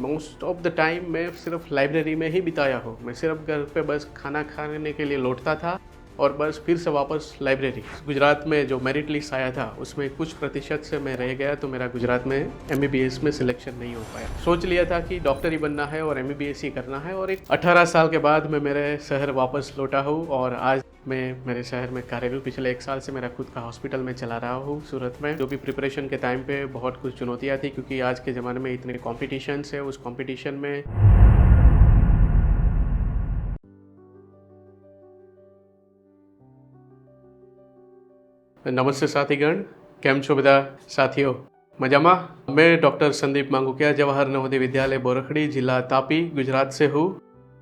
Most of the time मैं सिर्फ library में ही बिताया हूँ। मैं सिर्फ घर पे बस खाना खाने के लिए लौटता था और बस फिर से वापस लाइब्रेरी। गुजरात में जो मेरिट लिस्ट आया था उसमें कुछ प्रतिशत से मैं रह गया, तो मेरा गुजरात में एमबीबीएस में सिलेक्शन नहीं हो पाया। सोच लिया था कि डॉक्टर ही बनना है और एमबीबीएस ही करना है, और एक 18 साल के बाद मैं मेरे शहर वापस लौटा हूँ और आज मैं मेरे शहर में कार्यरत। पिछले 1 साल से मेरा खुद का हॉस्पिटल में चला रहा हूँ सूरत में, जो भी प्रिपरेशन के टाइम पे बहुत कुछ चुनौतियाँ थी, क्योंकि आज के ज़माने में इतने कॉम्पिटिशन्स है। उस कॉम्पिटिशन में नमस्ते साथीगण, केम छो बधा साथियों? मजामा? मैं डॉक्टर संदीप मांगुकिया, जवाहर नवोदय विद्यालय बोरखड़ी, जिला तापी, गुजरात से हूँ।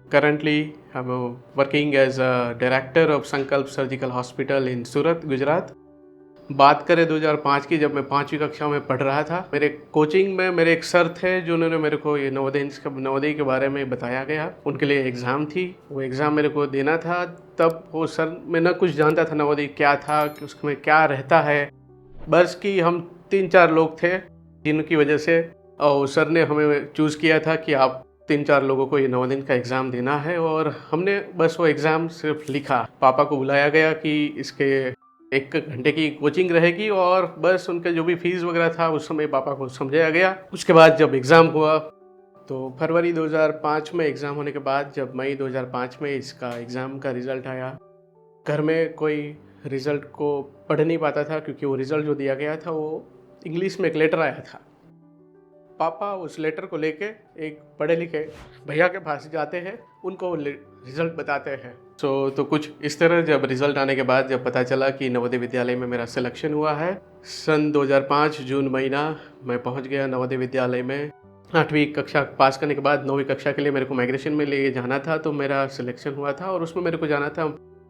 Currently I am working as a director of Sankalp surgical hospital in Surat, Gujarat. बात करें 2005 की, जब मैं 5वीं कक्षा में पढ़ रहा था, मेरे कोचिंग में मेरे एक सर थे जिन्होंने मेरे को ये नवोदय के बारे में बताया गया। उनके लिए एग्ज़ाम थी, वो एग्ज़ाम मेरे को देना था। तब वो सर, मैं न कुछ जानता था नवोदय क्या था, कि उसमें क्या रहता है। बस कि हम 3-4 लोग थे जिनकी वजह से और सर ने हमें चूज़ किया था कि आप 3-4 लोगों को ये नवोदय का एग्ज़ाम देना है, और हमने बस वो एग्ज़ाम सिर्फ लिखा। पापा को बुलाया गया कि इसके 1 घंटे की कोचिंग रहेगी, और बस उनके जो भी फीस वगैरह था उस समय पापा को समझाया गया। उसके बाद जब एग्ज़ाम हुआ तो फरवरी 2005 में एग्ज़ाम होने के बाद, जब मई 2005 में इसका एग्ज़ाम का रिज़ल्ट आया, घर में कोई रिज़ल्ट को पढ़ नहीं पाता था, क्योंकि वो रिज़ल्ट जो दिया गया था वो इंग्लिश में एक लेटर आया था। पापा उस लेटर को लेके एक पढ़े लिखे भैया के पास जाते हैं, उनको रिज़ल्ट बताते हैं। तो कुछ इस तरह जब रिज़ल्ट आने के बाद जब पता चला कि नवोदय विद्यालय में मेरा सिलेक्शन हुआ है, सन 2005 जून महीना मैं पहुंच गया नवोदय विद्यालय में। 8वीं कक्षा पास करने के बाद 9वीं कक्षा के लिए मेरे को माइग्रेशन में ले जाना था, तो मेरा सिलेक्शन हुआ था, और उसमें मेरे को जाना था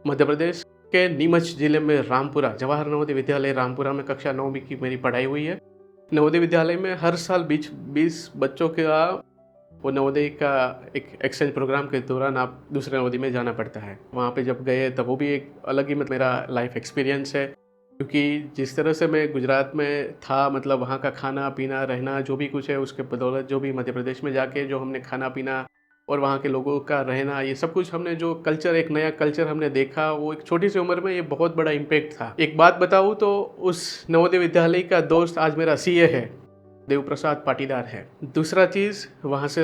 मध्य प्रदेश के नीमच जिले में रामपुरा, जवाहर नवोदय विद्यालय रामपुरा में कक्षा 9वीं की मेरी पढ़ाई हुई है। नवोदय विद्यालय में हर साल 20 बच्चों का वो नवोदय का एक एक्सचेंज प्रोग्राम के दौरान आप दूसरे नवोदय में जाना पड़ता है। वहाँ पे जब गए तब वो भी एक अलग ही मेरा लाइफ एक्सपीरियंस है, क्योंकि जिस तरह से मैं गुजरात में था, मतलब वहाँ का खाना पीना रहना जो भी कुछ है, उसके बदौलत जो भी मध्य प्रदेश में जाके जो हमने खाना पीना और वहाँ के लोगों का रहना, ये सब कुछ हमने जो कल्चर, एक नया कल्चर हमने देखा, वो एक छोटी सी उम्र में ये बहुत बड़ा इम्पैक्ट था। एक बात बताऊँ तो उस नवोदय विद्यालय का दोस्त आज मेरा सीए है, देव प्रसाद पाटीदार है। दूसरा चीज़, वहाँ से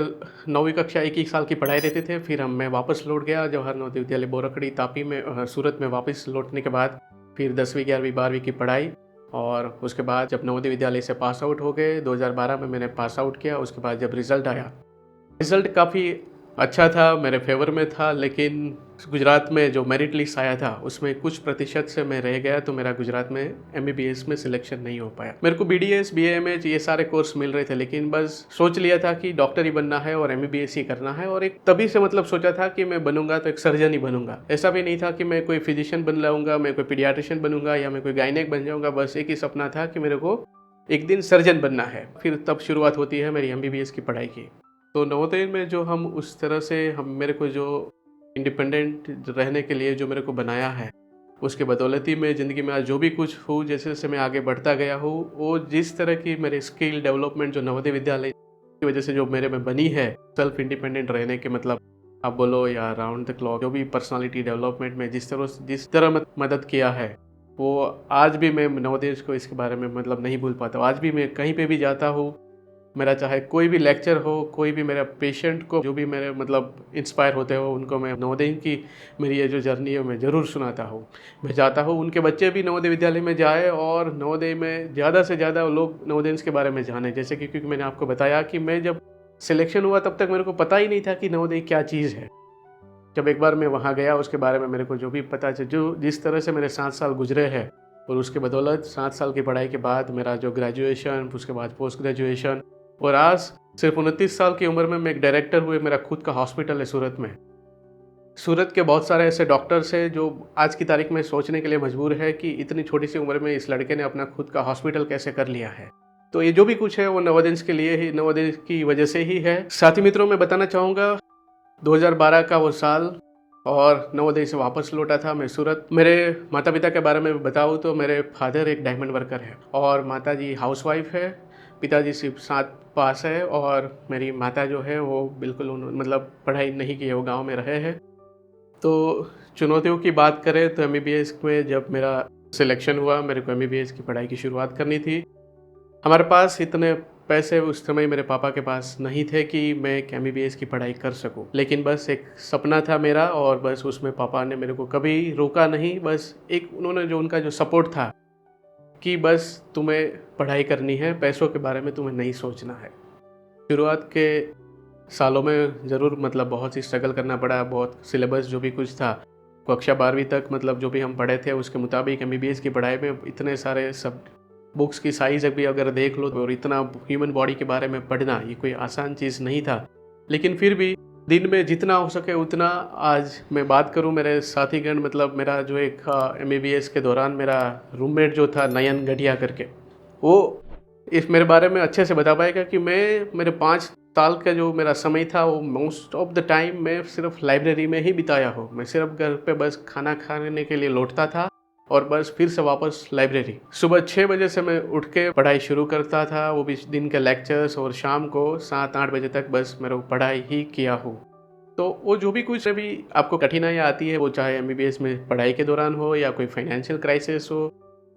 9वीं कक्षा 1 ही साल की पढ़ाई रहते थे। फिर मैं वापस लौट गया जवाहर नवोदय विद्यालय बोरखड़ी तापी में, सूरत में वापस लौटने के बाद फिर 10वीं 11वीं 12वीं की पढ़ाई, और उसके बाद जब नवोदय विद्यालय से पास आउट हो गए 2012 में मैंने पास आउट किया। उसके बाद जब रिज़ल्ट आया, रिज़ल्ट काफ़ी अच्छा था, मेरे फेवर में था, लेकिन गुजरात में जो मेरिट लिस्ट आया था उसमें कुछ प्रतिशत से मैं रह गया, तो मेरा गुजरात में एमबीबीएस में सिलेक्शन नहीं हो पाया। मेरे को बीडीएस बीएमएच ये सारे कोर्स मिल रहे थे, लेकिन बस सोच लिया था कि डॉक्टर ही बनना है और एमबीबीएस ही करना है, और एक तभी से मतलब सोचा था कि मैं बनूंगा तो एक सर्जन ही बनूंगा। ऐसा भी नहीं था कि मैं कोई फिजिशियन बन जाऊंगा, मैं कोई पीडियाट्रिशियन बनूंगा या मैं कोई गायनेक बन जाऊंगा। बस एक ही सपना था कि मेरे को एक दिन सर्जन बनना है। फिर तब शुरुआत होती है मेरी एमबीबीएस की पढ़ाई की। तो नवोदय में जो हम उस तरह से मेरे को जो इंडिपेंडेंट रहने के लिए जो मेरे को बनाया है, उसके बदौलत ही मैं ज़िंदगी में आज जो भी कुछ हूँ, जैसे जैसे मैं आगे बढ़ता गया हूँ, वो जिस तरह की मेरे स्किल डेवलपमेंट जो नवोदय विद्यालय की वजह से जो मेरे में बनी है, सेल्फ इंडिपेंडेंट रहने के मतलब आप बोलो या राउंड द क्लॉक जो भी पर्सनालिटी डेवलपमेंट में जिस तरह मदद किया है, वो आज भी मैं नवोदय को इसके बारे में मतलब नहीं भूल पाता हूँ। आज भी मैं कहीं पे भी जाता हूँ, मेरा चाहे कोई भी लेक्चर हो, कोई भी मेरा पेशेंट को जो भी मेरे मतलब इंस्पायर होते हो, उनको मैं नवोदय की मेरी ये जो जर्नी है मैं ज़रूर सुनाता हूँ। मैं चाहता हूँ उनके बच्चे भी नवोदय विद्यालय में जाए और नवोदय में ज़्यादा से ज़्यादा लोग नवोदय के बारे में जाने। जैसे कि क्योंकि मैंने आपको बताया कि मैं जब सिलेक्शन हुआ तब तक मेरे को पता ही नहीं था कि नवोदय क्या चीज़ है। जब एक बार मैं वहाँ गया, उसके बारे में मेरे को जो भी पता चला, जो जिस तरह से मेरे 7 साल गुजरे हैं, और उसके बदौलत 7 साल की पढ़ाई के बाद मेरा जो ग्रेजुएशन, उसके बाद पोस्ट ग्रेजुएशन, और आज सिर्फ 29 साल की उम्र में मैं एक डायरेक्टर हुए, मेरा खुद का हॉस्पिटल है सूरत में। सूरत के बहुत सारे ऐसे डॉक्टर्स हैं जो आज की तारीख में सोचने के लिए मजबूर है कि इतनी छोटी सी उम्र में इस लड़के ने अपना खुद का हॉस्पिटल कैसे कर लिया है। तो ये जो भी कुछ है वो नवोदय के लिए ही, नवोदय की वजह से ही है। साथी मित्रों, मैं बताना चाहूँगा 2012 का वो साल, और नवोदय से वापस लौटा था मैं सूरत। मेरे माता पिता के बारे में बताऊँ तो मेरे फादर एक डायमंड वर्कर है और माता जी हाउसवाइफ है। पिताजी सिर्फ 7 पास है और मेरी माता जो है वो बिल्कुल मतलब पढ़ाई नहीं की है, वो गाँव में रहे हैं। तो चुनौतियों की बात करें तो एमबीबीएस में जब मेरा सिलेक्शन हुआ, मेरे को एमबीबीएस की पढ़ाई की शुरुआत करनी थी। हमारे पास इतने पैसे उस समय मेरे पापा के पास नहीं थे कि मैं एक एमबीबीएस की पढ़ाई कर सकूं, लेकिन बस एक सपना था मेरा और बस उसमें पापा ने मेरे को कभी रोका नहीं। बस एक उन्होंने जो उनका जो सपोर्ट था कि बस तुम्हें पढ़ाई करनी है, पैसों के बारे में तुम्हें नहीं सोचना है। शुरुआत के सालों में ज़रूर मतलब बहुत ही स्ट्रगल करना पड़ा, बहुत सिलेबस जो भी कुछ था, कक्षा 12वीं तक मतलब जो भी हम पढ़े थे उसके मुताबिक एमबीबीएस की पढ़ाई में इतने सारे सब बुक्स की साइज़ भी अगर देख लो और इतना ह्यूमन बॉडी के बारे में पढ़ना ये कोई आसान चीज़ नहीं था। लेकिन फिर भी दिन में जितना हो सके उतना, आज मैं बात करूं मेरे साथीगण, मतलब मेरा जो एक एमबीबीएस के दौरान मेरा रूममेट जो था नयन गढ़िया करके, वो इस मेरे बारे में अच्छे से बता पाएगा कि मेरे 5 साल का जो मेरा समय था वो मोस्ट ऑफ द टाइम मैं सिर्फ लाइब्रेरी में ही बिताया हूँ। मैं सिर्फ घर पे बस खाना खाने के लिए लौटता था और बस फिर से वापस लाइब्रेरी। सुबह 6 बजे से मैं उठ के पढ़ाई शुरू करता था, वो भी दिन के लेक्चर्स, और शाम को 7-8 बजे तक बस मेरे को पढ़ाई ही किया हूँ। तो वो जो भी कुछ भी आपको कठिनाइयाँ आती है, वो चाहे एमबीबीएस में पढ़ाई के दौरान हो या कोई फाइनेंशियल क्राइसिस हो,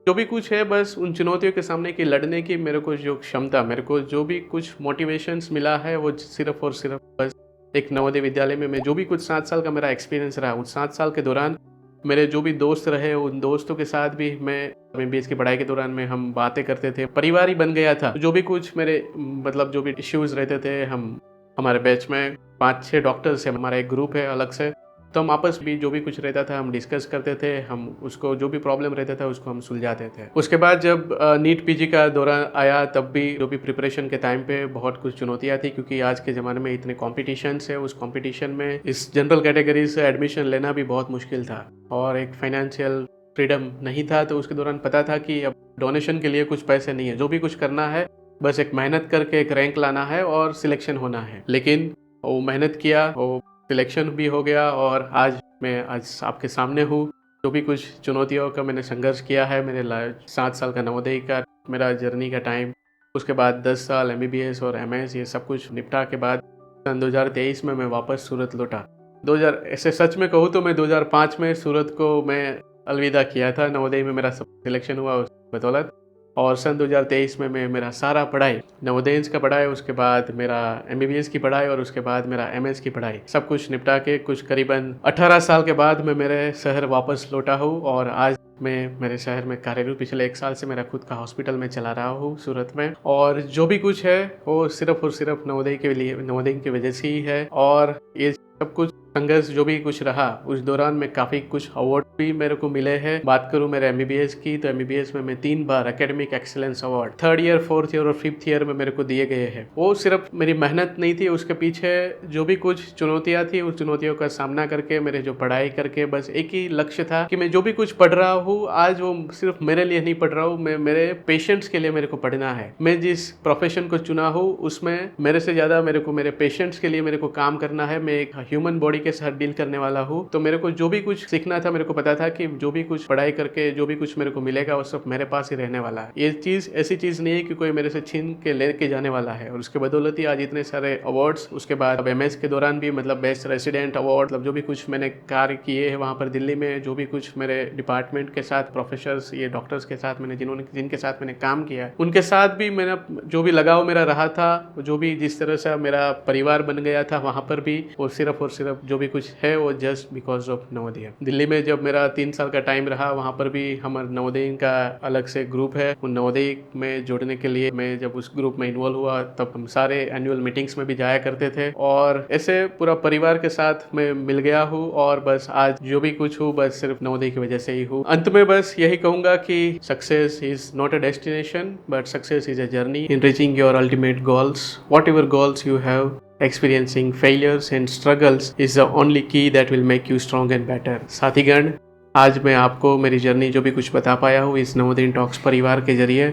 जो भी कुछ है, बस उन चुनौतियों के सामने की लड़ने की मेरे को जो क्षमता, मेरे को जो भी कुछ मोटिवेशंस मिला है, वो सिर्फ और सिर्फ बस एक नवोदय विद्यालय में मैं जो भी कुछ 7 साल का मेरा एक्सपीरियंस रहा, उन 7 साल के दौरान मेरे जो भी दोस्त रहे, उन दोस्तों के साथ भी मैं एमबीबीएस की पढ़ाई के दौरान में हम बातें करते थे, परिवार ही बन गया था। जो भी कुछ मेरे मतलब जो भी इश्यूज़ रहते थे, हमारे बैच में 5-6 डॉक्टर्स हैं, हमारा एक ग्रुप है अलग से, तो हम आपस में जो भी कुछ रहता था हम डिस्कस करते थे, हम उसको जो भी प्रॉब्लम रहता था उसको हम सुलझाते थे। उसके बाद जब नीट पीजी का दौरान आया, तब भी जो भी प्रिपरेशन के टाइम पे बहुत कुछ चुनौतियाँ थी, क्योंकि आज के ज़माने में इतने कॉम्पिटिशन्स है, उस कॉम्पिटिशन में इस जनरल कैटेगरी से एडमिशन लेना भी बहुत मुश्किल था और एक फाइनेंशियल फ्रीडम नहीं था। तो उसके दौरान पता था कि अब डोनेशन के लिए कुछ पैसे नहीं है, जो भी कुछ करना है बस एक मेहनत करके एक रैंक लाना है और सिलेक्शन होना है। लेकिन वो मेहनत किया, वो सिलेक्शन भी हो गया और आज मैं आपके सामने हूँ। जो भी कुछ चुनौतियों का मैंने संघर्ष किया है, मेरे 7 साल का नवोदय का मेरा जर्नी का टाइम, उसके बाद 10 साल एमबीबीएस और एमएस, ये सब कुछ निपटा के बाद सन 2023 में मैं वापस सूरत लौटा। 2000 ऐसे सच में कहूँ तो मैं 2005 में सूरत को मैं अलविदा किया था। नवोदय में मेरा सिलेक्शन हुआ उस बदौलत, और सन 2023 में मैं मेरा सारा पढ़ाई, नवोदयंस का पढ़ाई, उसके बाद मेरा एमबीबीएस की पढ़ाई और उसके बाद मेरा एमएस की पढ़ाई, सब कुछ निपटा के कुछ करीबन 18 साल के बाद मैं मेरे शहर वापस लौटा हूँ और आज मैं मेरे शहर में कार्यरत, पिछले 1 साल से मेरा खुद का हॉस्पिटल में चला रहा हूँ सूरत में। और जो भी कुछ है वो सिर्फ और सिर्फ नवोदय के लिए, नवोदय की वजह से ही है। और ये सब कुछ संघर्ष जो भी कुछ रहा उस दौरान में काफ़ी कुछ अवार्ड भी मेरे को मिले हैं। बात करूं मेरे एमबीबीएस की, तो एमबीबीएस में मैं 3 बार academic excellence award 3rd year, 4th year और 5th ईयर में मेरे को दिए गए हैं। वो सिर्फ मेरी मेहनत नहीं थी, उसके पीछे जो भी कुछ चुनौतियां थी, उस चुनौतियों का सामना करके, मेरे जो पढ़ाई करके, बस एक ही लक्ष्य था कि मैं जो भी कुछ पढ़ रहा हूँ आज वो सिर्फ मेरे लिए नहीं पढ़ रहा हूँ, मैं मेरे पेशेंट्स के लिए मेरे को पढ़ना है। मैं जिस प्रोफेशन को चुना हूँ उसमें मेरे से ज़्यादा मेरे को मेरे पेशेंट्स के लिए मेरे को काम करना है। मैं एक ह्यूमन बॉडी के साथ डील करने वाला हूँ, तो मेरे को जो भी कुछ सीखना था, मेरे को पता था कि जो भी कुछ पढ़ाई करके जो भी कुछ मेरे को मिलेगा वो सब मेरे पास ही रहने वाला है। ये चीज़ ऐसी चीज़ नहीं है कि कोई मेरे से छीन के लेके जाने वाला है। और उसके बदौलत ही आज इतने सारे अवार्ड्स, उसके बाद अब एमएस के दौरान भी मतलब बेस्ट रेसिडेंट अवार्ड, मतलब जो भी कुछ मैंने कार्य किए हैं वहाँ पर दिल्ली में, जो भी कुछ मेरे डिपार्टमेंट के साथ प्रोफेसर्स, ये डॉक्टर्स के साथ मैंने जिनके साथ मैंने काम किया, उनके साथ भी मेरा जो भी लगाव मेरा रहा था, जो भी जिस तरह से मेरा परिवार बन गया था वहाँ पर भी, वो सिर्फ और सिर्फ जो भी कुछ है वो just because of Navodaya. Delhi में जब मेरा 3 साल का टाइम रहा, वहाँ पर भी हमारे नवोदय का अलग से ग्रुप है। उन नवोदय में जोड़ने के लिए मैं जब उस ग्रुप में इन्वॉल्व हुआ, तब हम सारे एनुअल मीटिंग्स में भी जाया करते थे और ऐसे पूरा परिवार के साथ मैं मिल गया हूँ। और बस आज जो भी कुछ हूँ बस सिर्फ नवोदय की वजह से ही हूँ। अंत में बस यही कहूँगा कि success is not a destination but success is a journey in reaching your ultimate goals. What ever goals you have, experiencing failures and struggles is the only key that will make you strong and better। साथीगण, आज मैं आपको मेरी journey जो भी कुछ बता पाया हूँ इस नवोदय टॉक्स परिवार के जरिए,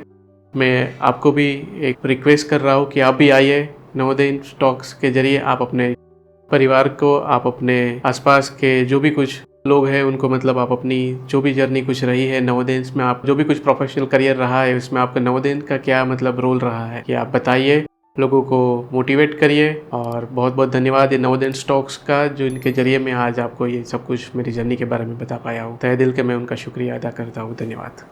मैं आपको भी एक रिक्वेस्ट कर रहा हूँ कि आप भी आइए नवोदय टॉक्स के जरिए। आप अपने परिवार को, आप अपने आसपास के जो भी कुछ लोग हैं उनको मतलब आप अपनी जो भी जर्नी कुछ रही है नवोदय में, आप जो भी कुछ प्रोफेशनल करियर रहा है उसमें आपका नवोदय का क्या मतलब रोल रहा है कि आप बताइए, लोगों को मोटिवेट करिए। और बहुत बहुत धन्यवाद ये नवोदय स्टॉक्स का, जो इनके जरिए मैं आज आपको ये सब कुछ मेरी जर्नी के बारे में बता पाया हूँ। तहे दिल के मैं उनका शुक्रिया अदा करता हूँ। धन्यवाद।